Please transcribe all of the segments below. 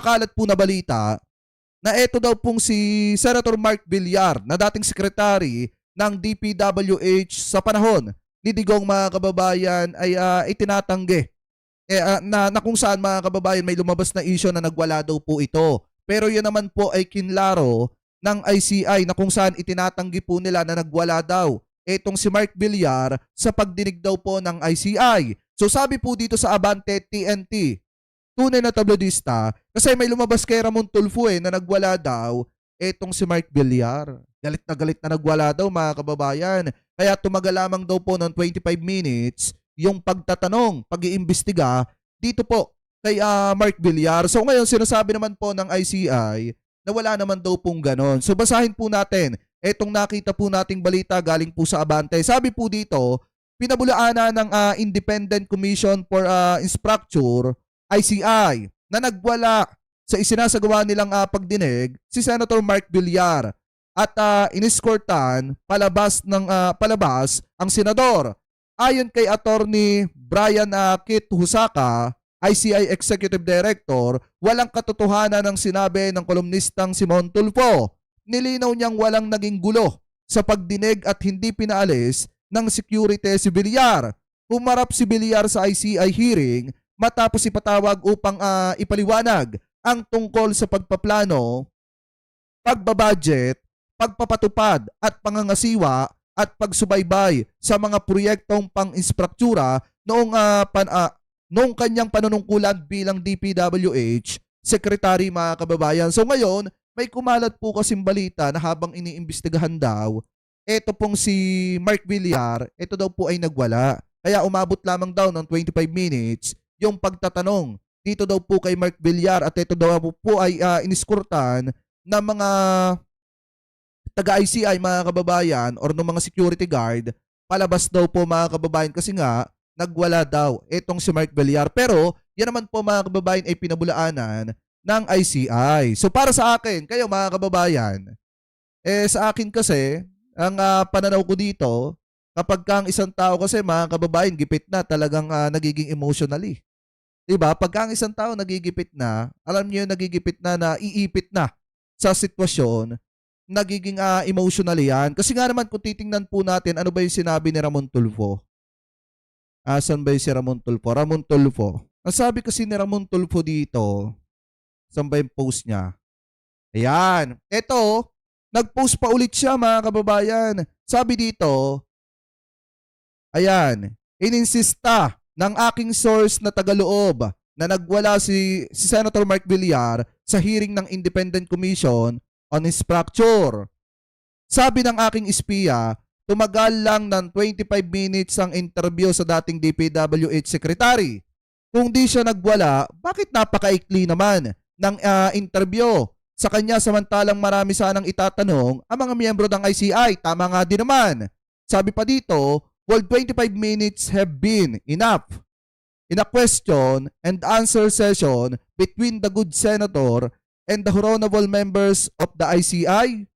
kumakalat po na balita na eto daw pong si Senator Mark Villar na dating sekretary ng DPWH sa panahon ni Digong mga kababayan ay itinatanggi na kung saan mga kababayan may lumabas na issue na nagwala daw po ito. Pero yan naman po ay kinlaro ng ICI na kung saan itinatanggi po nila na nagwala daw etong si Mark Villar sa pagdinig daw po ng ICI. So sabi po dito sa Abante TNT, tunay na tabloidista, kasi may lumabas kay Ramon Tulfo na nagwala daw etong si Mark Villar. Galit na nagwala daw mga kababayan. Kaya tumagal lamang daw po ng 25 minutes yung pagtatanong, pag-iimbestiga dito po kay Mark Villar. So ngayon sinasabi naman po ng ICI na wala naman daw pong ganon. So basahin po natin etong nakita po nating balita galing po sa Abante. Sabi po dito, pinabulaanan ng Independent Commission for Infrastructure, ICI, na nagwala sa isinasagawa nilang pagdinig si Senator Mark Villar at iniskortan palabas ang senador. Ayon kay Attorney Brian Kit Husaka, ICI Executive Director, walang katotohanan ng sinabi ng kolumnistang Simon Tulfo. Nilinaw niyang walang naging gulo sa pagdinig at hindi pinaalis ng security si Villar. Umarap si Villar sa ICI hearing matapos ipatawag upang ipaliwanag ang tungkol sa pagpaplano, pagbabudget, pagpapatupad at pangangasiwa at pagsubaybay sa mga proyektong pang-infrastruktura noong kanyang panunungkulan bilang DPWH Secretary mga kababayan. So ngayon, may kumalat po kasing balita na habang iniimbestigahan daw, eto pong si Mark Villar, ito daw po ay nagwala. Kaya umabot lamang daw ng 25 minutes yung pagtatanong dito daw po kay Mark Villar at ito daw po ay iniskurtan ng mga taga-ICI mga kababayan or ng mga security guard palabas daw po mga kababayan kasi nga nagwala daw etong si Mark Villar. Pero yan naman po mga kababayan ay pinabulaanan ng ICI. So para sa akin, kayo mga kababayan, sa akin kasi, ang pananaw ko dito, kapag kang isang tao kasi mga kababayan, gipit na talagang nagiging emotionally. Diba? Pagka ang isang tao nagigipit na, alam niyo yung nagigipit na, iipit na sa sitwasyon, nagiging emotionally yan. Kasi nga naman kung titingnan po natin, ano ba yung sinabi ni Ramon Tulfo? Asan ba yung si Ramon Tulfo? Ramon Tulfo. Ang sabi kasi ni Ramon Tulfo dito, saan ba yung post niya? Ayan. Ito, nag-post pa ulit siya mga kababayan. Sabi dito, ayan, ininsista ng aking source na tagaloob na nagwala si Senator Mark Villar sa hearing ng Independent Commission on Infrastructure. Sabi ng aking espiya, tumagal lang ng 25 minutes ang interview sa dating DPWH Secretary. Kung di siya nagwala, bakit napakaikli naman ng interview sa kanya samantalang marami sanang itatanong ang mga miyembro ng ICI? Tama nga din naman. Sabi pa dito, well, 25 minutes have been enough in a question and answer session between the good senator and the honorable members of the ICI.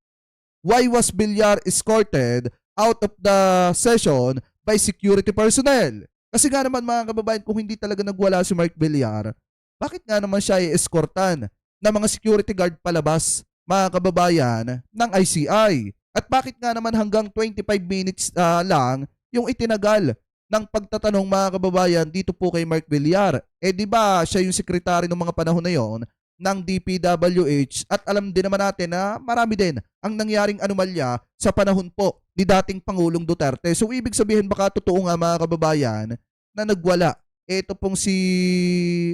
Why was Villar escorted out of the session by security personnel? Kasi nga naman mga kababayan, kung hindi talaga nagwala si Mark Villar, bakit nga naman siya i-escortan ng mga security guard palabas, mga kababayan, ng ICI? At bakit nga naman hanggang 25 minutes lang yung itinagal ng pagtatanong mga kababayan dito po kay Mark Villar? Di ba siya yung sekretary ng mga panahon na yon ng DPWH at alam din naman natin na marami din ang nangyaring anomalya sa panahon po ni dating Pangulong Duterte. So ibig sabihin baka totoo nga mga kababayan na nagwala ito pong si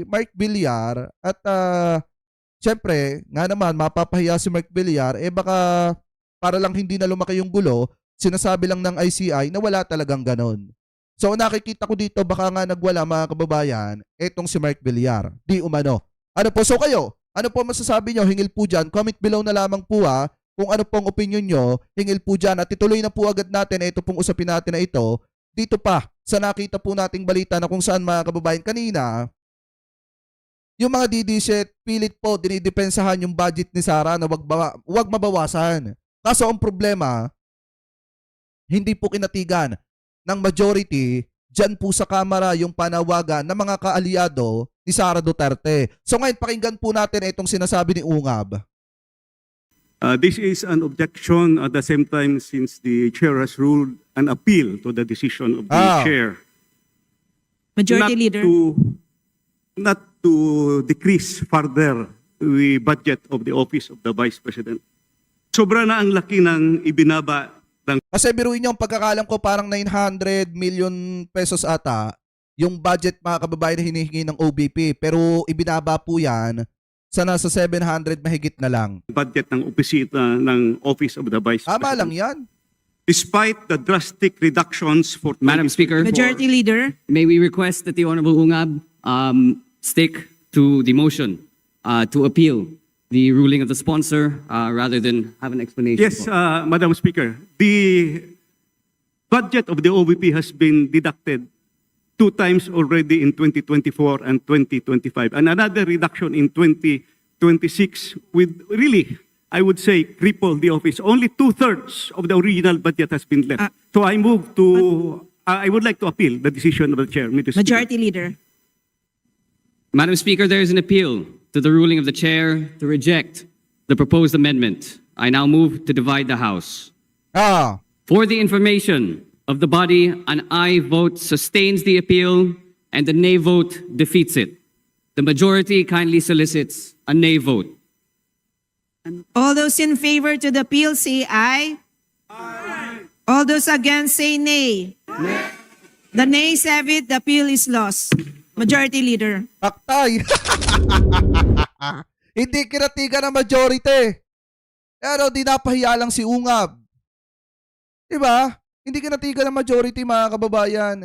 Mark Villar at syempre nga naman mapapahiya si Mark Villar baka para lang hindi na lumaki yung gulo, sinasabi lang ng ICI na wala talagang ganon. So nakikita ko dito baka nga nagwala mga kababayan etong si Mark Villar. Di umano. Ano po? So kayo, ano po masasabi nyo? Hingil po dyan. Comment below na lamang po kung ano pong opinion nyo. Hingil po dyan. At ituloy na po agad natin ito pong usapin natin na ito. Dito pa sa nakita po nating balita na kung saan mga kababayan kanina, yung mga DDSet pilit po dinidepensahan yung budget ni Sara na wag mabawasan. Kaso ang problema, hindi po kinatigan ng majority dyan po sa Kamara yung panawagan ng mga kaalyado ni Sara Duterte. So ngayon pakinggan po natin itong sinasabi ni Ungab. This is an objection at the same time since the chair has ruled an appeal to the decision of the chair. Majority Leader. Not to decrease further the budget of the office of the Vice President. Sobra na ang laki ng ibinaba ng Kasi biruin niyo, ang pagkakalam ko parang 900 million pesos ata yung budget mga kababayan na hinihingi ng OBP. Pero ibinaba po yan sa nasa 700 mahigit na lang. budget ng opisina ng Office of the Vice Tama President. lang yan. Despite the drastic reductions for Madam Speaker, Majority Leader. may we request that the Honorable Ungab stick to the motion to appeal the ruling of the sponsor rather than have an explanation. Yes, Madam Speaker. The budget of the OVP has been deducted 2 times already in 2024 and 2025, and another reduction in 2026 with really, I would say, cripple the office. Only 2/3 of the original budget has been left. So I move to, I would like to appeal the decision of the chair, Mr. Speaker. Majority Leader. Madam Speaker, there is an appeal to the ruling of the chair to reject the proposed amendment. I now move to divide the House. For the information of the body, an aye vote sustains the appeal and the nay vote defeats it. The majority kindly solicits a nay vote. All those in favor to the appeal say aye. Aye. All those against say nay. The nays have it. The appeal is lost. Majority Leader. Aktay. Hindi kinatigan ng majority. Pero di napahiya lang si Ungab. Diba? Hindi kinatigan ng majority mga kababayan.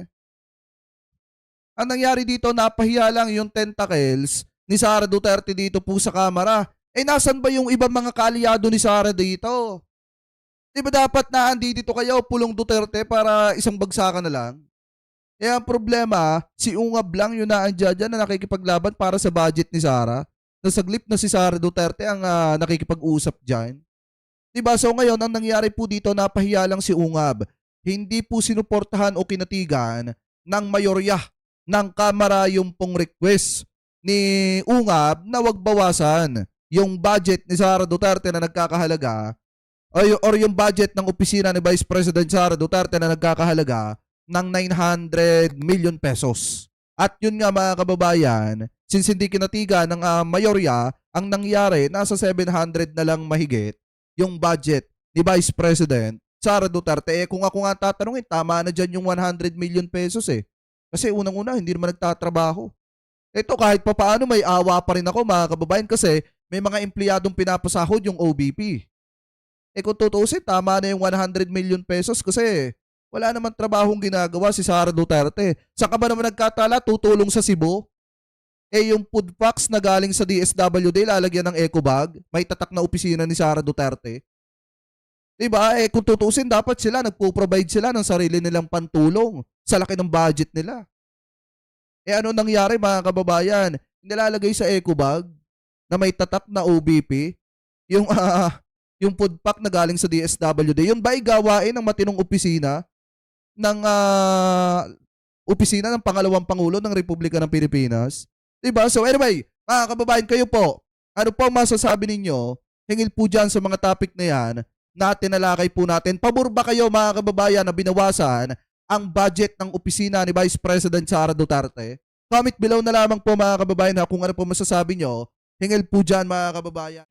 Ang nangyari dito, napahiya lang yung tentacles ni Sara Duterte dito po sa Kamara. Eh nasan ba yung ibang mga kaalyado ni Sara dito? Di ba dapat na andito kayo, pulong Duterte para isang bagsakan na lang? Eh ang problema, si Ungab lang yung naandyan dyan na nakikipaglaban para sa budget ni Sara. Nasaglip na si Sara Duterte ang nakikipag-usap dyan. Diba? So ngayon, ang nangyari po dito, napahiya lang si Ungab. Hindi po sinuportahan o kinatigan ng mayorya ng Kamara yung pong request ni Ungab na wag bawasan yung budget ni Sara Duterte na nagkakahalaga or yung budget ng opisina ni Vice President Sara Duterte na nagkakahalaga ng 900 million pesos. At yun nga mga kababayan, since hindi kinatigan ng mayorya, ang nangyari nasa 700 na lang mahigit yung budget ni Vice President Sara Duterte. Eh kung ako nga tatanungin, tama na dyan yung 100 million pesos eh. Kasi unang-una, hindi naman nagtatrabaho. Ito kahit papaano may awa pa rin ako mga kababayan kasi may mga empleyadong pinapasahod yung OBP. Eh kung tutusin, tama na yung 100 million pesos kasi wala naman trabahong ginagawa si Sara Duterte. Saan ka ba naman nagkatala? Tutulong sa Cebu? Eh yung food packs na galing sa DSWD, lalagyan ng eco bag, may tatak na opisina ni Sara Duterte. Diba? Eh kung tutusin, dapat sila, nagpo-provide sila ng sarili nilang pantulong sa laki ng budget nila. Eh ano nangyari mga kababayan? Nilalagay sa eco bag na may tatak na OBP, yung food pack na galing sa DSWD. Yun ba ay gawain ng matinong opisina ng pangalawang Pangulo ng Republika ng Pilipinas? Diba? So anyway, mga kababayan, kayo po, ano po ang masasabi ninyo? Hingil po dyan sa mga topic na yan na tinalakay po natin. Pabor ba kayo mga kababayan na binawasan ang budget ng opisina ni Vice President Sara Duterte? Comment below na lamang po mga kababayan kung ano po masasabi nyo. Hingil po dyan mga kababayan.